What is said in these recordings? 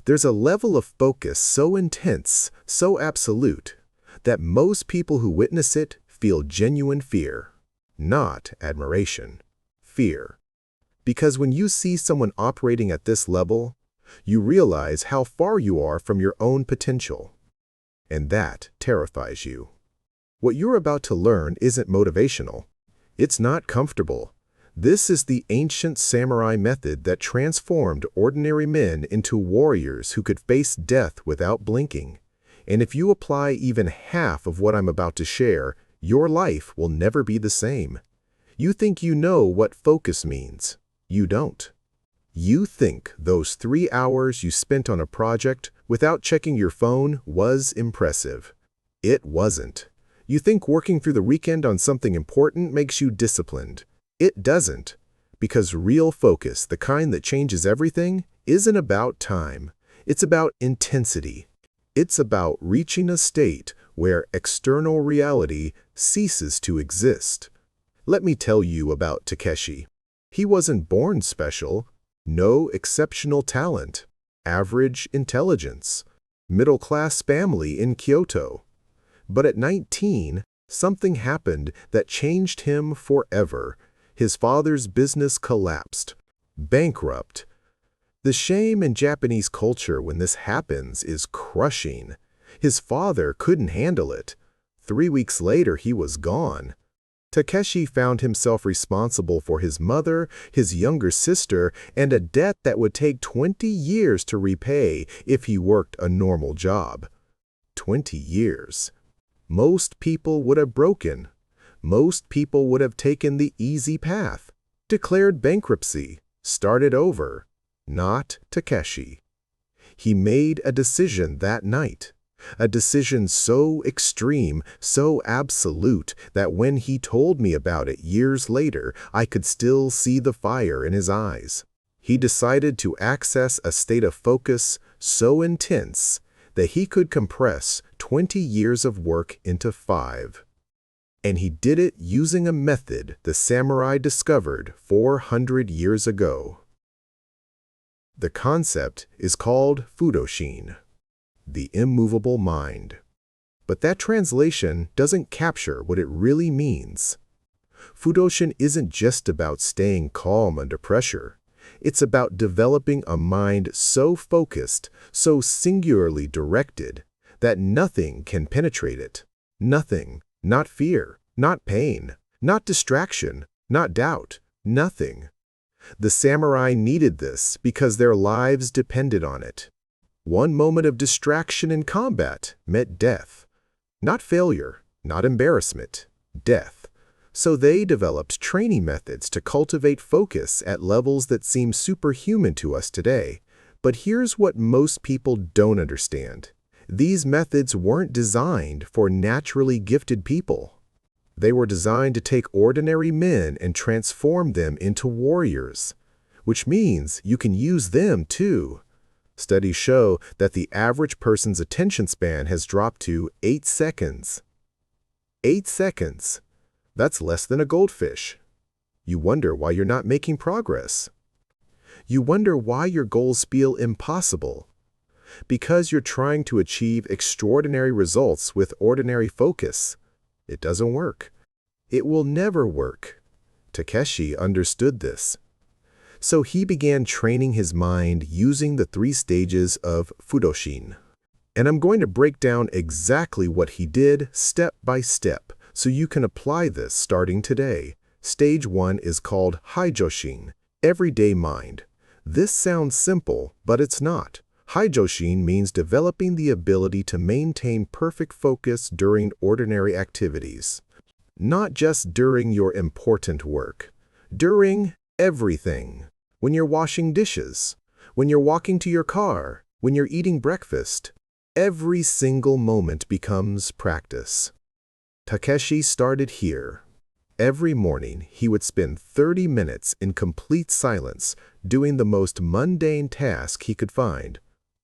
There's a level of focus so intense, so absolute, that most people who witness it feel genuine fear, not admiration, fear. Because when you see someone operating at this level, you realize how far you are from your own potential. And that terrifies you. What you're about to learn isn't motivational. It's not comfortable. This is the ancient samurai method that transformed ordinary men into warriors who could face death without blinking. And if you apply even half of what I'm about to share, your life will never be the same. You think you know what focus means. You don't. You think those 3 hours you spent on a project without checking your phone was impressive. It wasn't. You think working through the weekend on something important makes you disciplined. It doesn't. Because real focus, the kind that changes everything, isn't about time. It's about intensity. It's about reaching a state where external reality ceases to exist. Let me tell you about Takeshi. He wasn't born special. No exceptional talent, average intelligence, middle-class family in Kyoto. But at 19, something happened that changed him forever. His father's business collapsed. Bankrupt. The shame in Japanese culture when this happens is crushing. His father couldn't handle it. 3 weeks later, he was gone. Takeshi found himself responsible for his mother, his younger sister, and a debt that would take 20 years to repay if he worked a normal job. 20 years. Most people would have broken. Most people would have taken the easy path, declared bankruptcy, started over. Not Takeshi. He made a decision that night. A decision so extreme, so absolute, that when he told me about it years later, I could still see the fire in his eyes. He decided to access a state of focus so intense that he could compress 20 years of work into 5. And he did it using a method the samurai discovered 400 years ago. The concept is called Fudoshin. The immovable mind. But that translation doesn't capture what it really means. Fudoshin isn't just about staying calm under pressure. It's about developing a mind so focused, so singularly directed, that nothing can penetrate it. Nothing. Not fear, not pain, not distraction, not doubt. Nothing. The samurai needed this because their lives depended on it. One moment of distraction in combat meant death. Not failure, not embarrassment, death. So they developed training methods to cultivate focus at levels that seem superhuman to us today. But here's what most people don't understand. These methods weren't designed for naturally gifted people. They were designed to take ordinary men and transform them into warriors, which means you can use them too. Studies show that the average person's attention span has dropped to 8 seconds. 8 seconds. That's less than a goldfish. You wonder why you're not making progress. You wonder why your goals feel impossible. Because you're trying to achieve extraordinary results with ordinary focus. It doesn't work. It will never work. Takeshi understood this. So he began training his mind using the 3 stages of Fudoshin. And I'm going to break down exactly what he did step by step, so you can apply this starting today. Stage 1 is called Heijoshin, everyday mind. This sounds simple, but it's not. Heijoshin means developing the ability to maintain perfect focus during ordinary activities. Not just during your important work. During everything. When you're washing dishes, when you're walking to your car, when you're eating breakfast, every single moment becomes practice. Takeshi started here. Every morning, he would spend 30 minutes in complete silence doing the most mundane task he could find.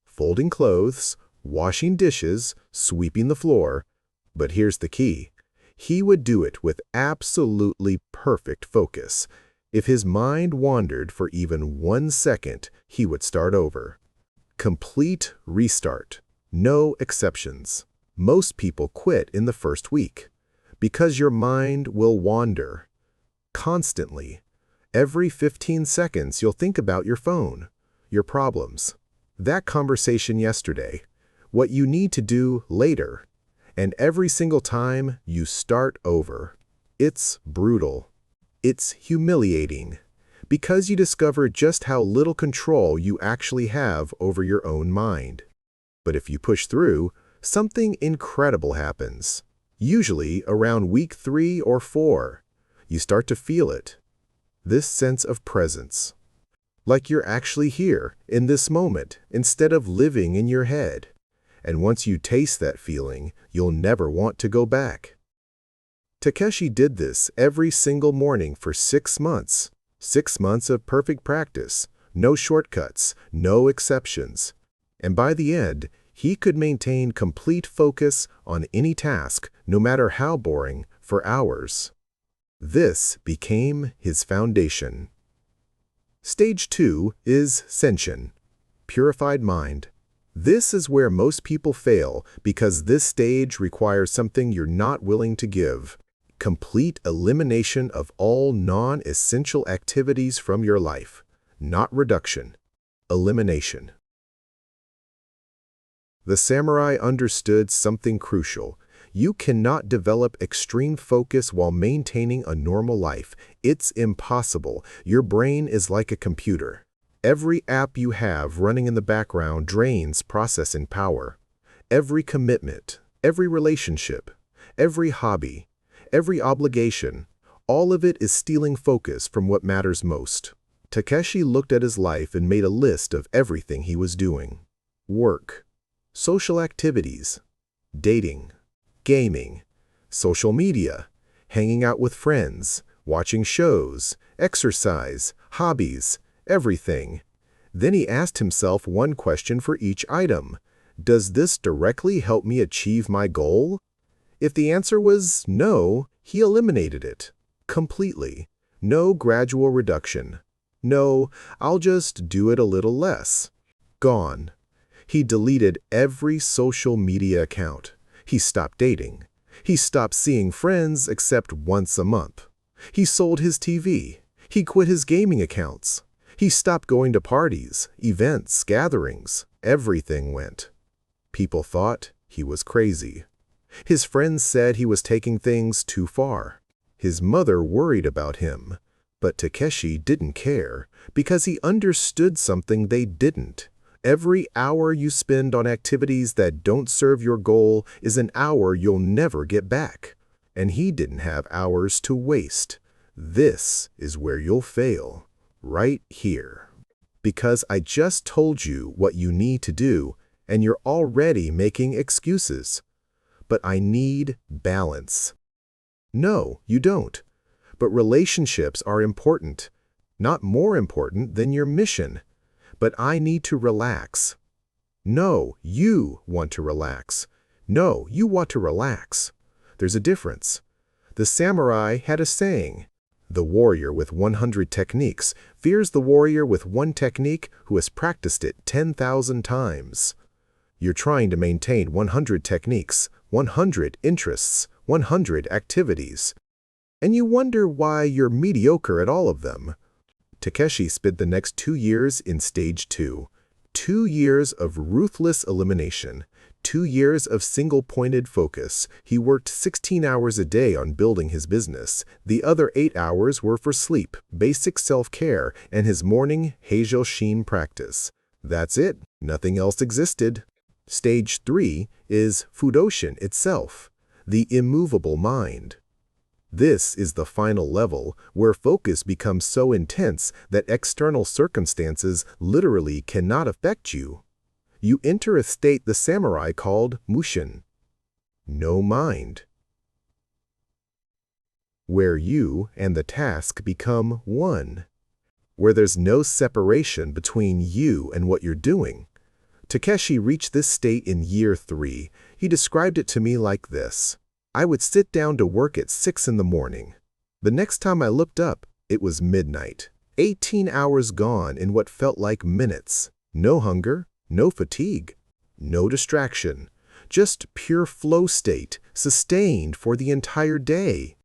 Folding clothes, washing dishes, sweeping the floor. But here's the key. He would do it with absolutely perfect focus. If his mind wandered for even 1 second, he would start over. Complete restart. No exceptions. Most people quit in the first week because your mind will wander constantly. Every 15 seconds, you'll think about your phone, your problems, that conversation yesterday, what you need to do later, and every single time you start over. It's brutal. It's humiliating because you discover just how little control you actually have over your own mind. But if you push through, something incredible happens. Usually around week 3 or 4, you start to feel it. This sense of presence. Like you're actually here in this moment instead of living in your head. And once you taste that feeling, you'll never want to go back. Takeshi did this every single morning for 6 months. 6 months of perfect practice, no shortcuts, no exceptions. And by the end, he could maintain complete focus on any task, no matter how boring, for hours. This became his foundation. Stage 2 is Senshin, purified mind. This is where most people fail because this stage requires something you're not willing to give. Complete elimination of all non-essential activities from your life. Not reduction, elimination. The samurai understood something crucial. You cannot develop extreme focus while maintaining a normal life. It's impossible. Your brain is like a computer. Every app you have running in the background drains processing power. Every commitment, every relationship, every hobby, every obligation, all of it is stealing focus from what matters most. Takeshi looked at his life and made a list of everything he was doing. Work, social activities, dating, gaming, social media, hanging out with friends, watching shows, exercise, hobbies, everything. Then he asked himself one question for each item. Does this directly help me achieve my goal? If the answer was no, he eliminated it completely. No gradual reduction. No, I'll just do it a little less. Gone. He deleted every social media account. He stopped dating. He stopped seeing friends except once a month. He sold his TV. He quit his gaming accounts. He stopped going to parties, events, gatherings. Everything went. People thought he was crazy. His friends said he was taking things too far. His mother worried about him. But Takeshi didn't care because he understood something they didn't. Every hour you spend on activities that don't serve your goal is an hour you'll never get back. And he didn't have hours to waste. This is where you'll fail. Right here. Because I just told you what you need to do, and you're already making excuses. But I need balance. No, you don't. But relationships are important. Not more important than your mission. But I need to relax. No, you want to relax. No, you want to relax. There's a difference. The samurai had a saying. The warrior with 100 techniques fears the warrior with one technique who has practiced it 10,000 times. You're trying to maintain 100 techniques, 100 interests, 100 activities. And you wonder why you're mediocre at all of them. Takeshi spent the next 2 years in stage 2. 2 years of ruthless elimination. 2 years of single-pointed focus. He worked 16 hours a day on building his business. The other 8 hours were for sleep, basic self-care, and his morning Heijoshin practice. That's it. Nothing else existed. Stage 3 is Fudoshin itself, the immovable mind. This is the final level where focus becomes so intense that external circumstances literally cannot affect you. You enter a state the samurai called Mushin, no mind, where you and the task become one, where there's no separation between you and what you're doing. Takeshi reached this state in year 3. He described it to me like this. I would sit down to work at 6 in the morning. The next time I looked up, it was midnight. 18 hours gone in what felt like minutes. No hunger, No fatigue, no distraction, just pure flow state, sustained for the entire day.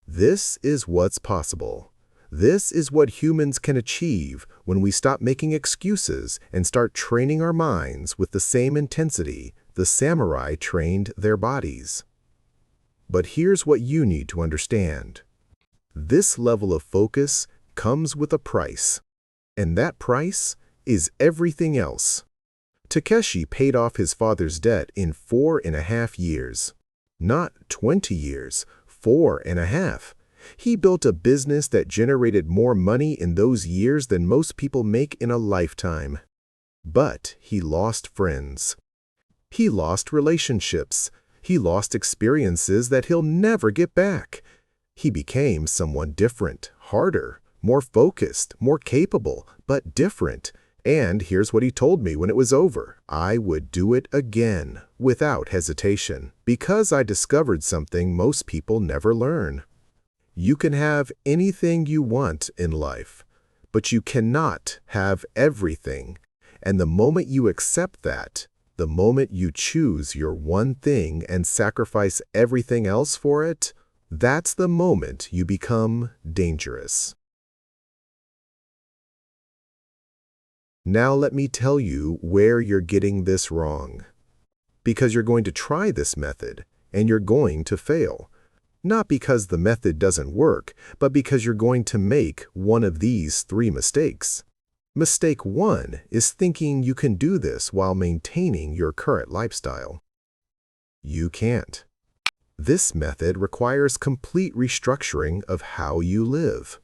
This is what's possible. This is what humans can achieve when we stop making excuses and start training our minds with the same intensity the samurai trained their bodies. But here's what you need to understand. This level of focus comes with a price, and that price is everything else. Takeshi paid off his father's debt in 4.5 years. Not 20 years, 4.5. He built a business that generated more money in those years than most people make in a lifetime. But he lost friends. He lost relationships. He lost experiences that he'll never get back. He became someone different, harder, more focused, more capable, but different. And here's what he told me when it was over. I would do it again, without hesitation, because I discovered something most people never learn. You can have anything you want in life, but you cannot have everything. And the moment you accept that, the moment you choose your one thing and sacrifice everything else for it, that's the moment you become dangerous. Now let me tell you where you're getting this wrong. Because you're going to try this method, and you're going to fail. Not because the method doesn't work, but because you're going to make one of these 3 mistakes. Mistake 1 is thinking you can do this while maintaining your current lifestyle. You can't. This method requires complete restructuring of how you live.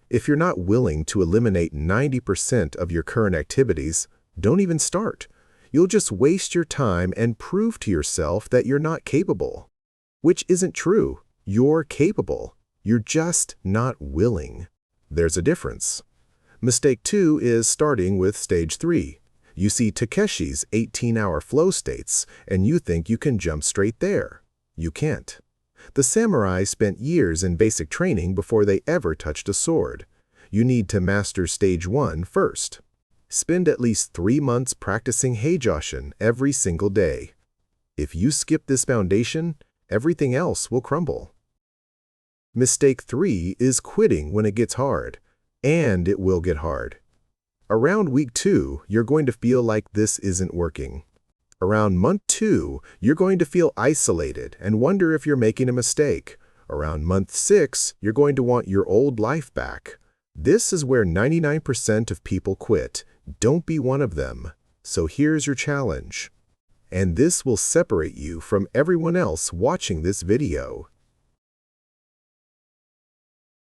If you're not willing to eliminate 90% of your current activities, don't even start. You'll just waste your time and prove to yourself that you're not capable. Which isn't true. You're capable. You're just not willing. There's a difference. Mistake 2 is starting with stage 3. You see Takeshi's 18-hour flow states, and you think you can jump straight there. You can't. The samurai spent years in basic training before they ever touched a sword. You need to master stage 1 first. Spend at least 3 months practicing Heijoshin every single day. If you skip this foundation, everything else will crumble. Mistake 3 is quitting when it gets hard, and it will get hard. Around week 2, you're going to feel like this isn't working. Around month 2, you're going to feel isolated and wonder if you're making a mistake. Around month 6, you're going to want your old life back. This is where 99% of people quit. Don't be one of them. So here's your challenge. And this will separate you from everyone else watching this video.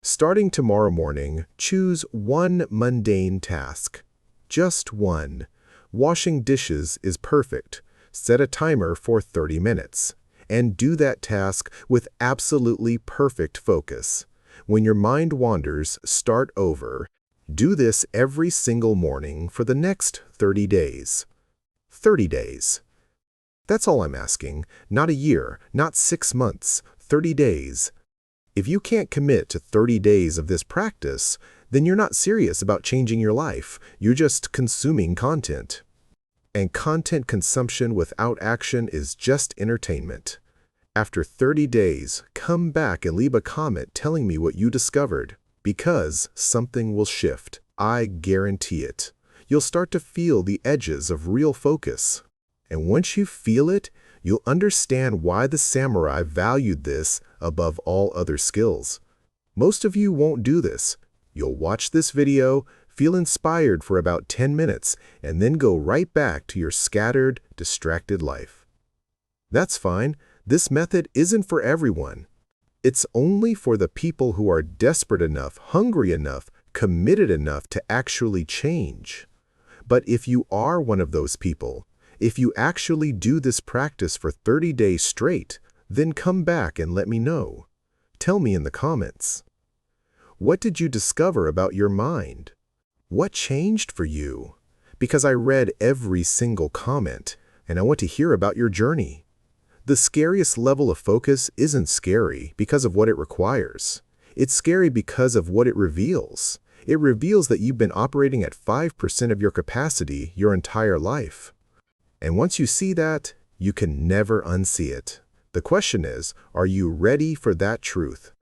Starting tomorrow morning, choose one mundane task. Just one. Washing dishes is perfect. Set a timer for 30 minutes. And do that task with absolutely perfect focus. When your mind wanders, start over. Do this every single morning for the next 30 days. 30 days. That's all I'm asking. Not a year, not 6 months, 30 days. If you can't commit to 30 days of this practice, then you're not serious about changing your life. You're just consuming content. And content consumption without action is just entertainment. After 30 days, come back and leave a comment telling me what you discovered, because something will shift. I guarantee it. You'll start to feel the edges of real focus. And once you feel it, you'll understand why the samurai valued this above all other skills. Most of you won't do this. You'll watch this video, feel inspired for about 10 minutes, and then go right back to your scattered, distracted life. That's fine. This method isn't for everyone. It's only for the people who are desperate enough, hungry enough, committed enough to actually change. But if you are one of those people, if you actually do this practice for 30 days straight, then come back and let me know. Tell me in the comments. What did you discover about your mind? What changed for you? Because I read every single comment, and I want to hear about your journey. The scariest level of focus isn't scary because of what it requires. It's scary because of what it reveals. It reveals that you've been operating at 5% of your capacity your entire life. And once you see that, you can never unsee it. The question is, are you ready for that truth?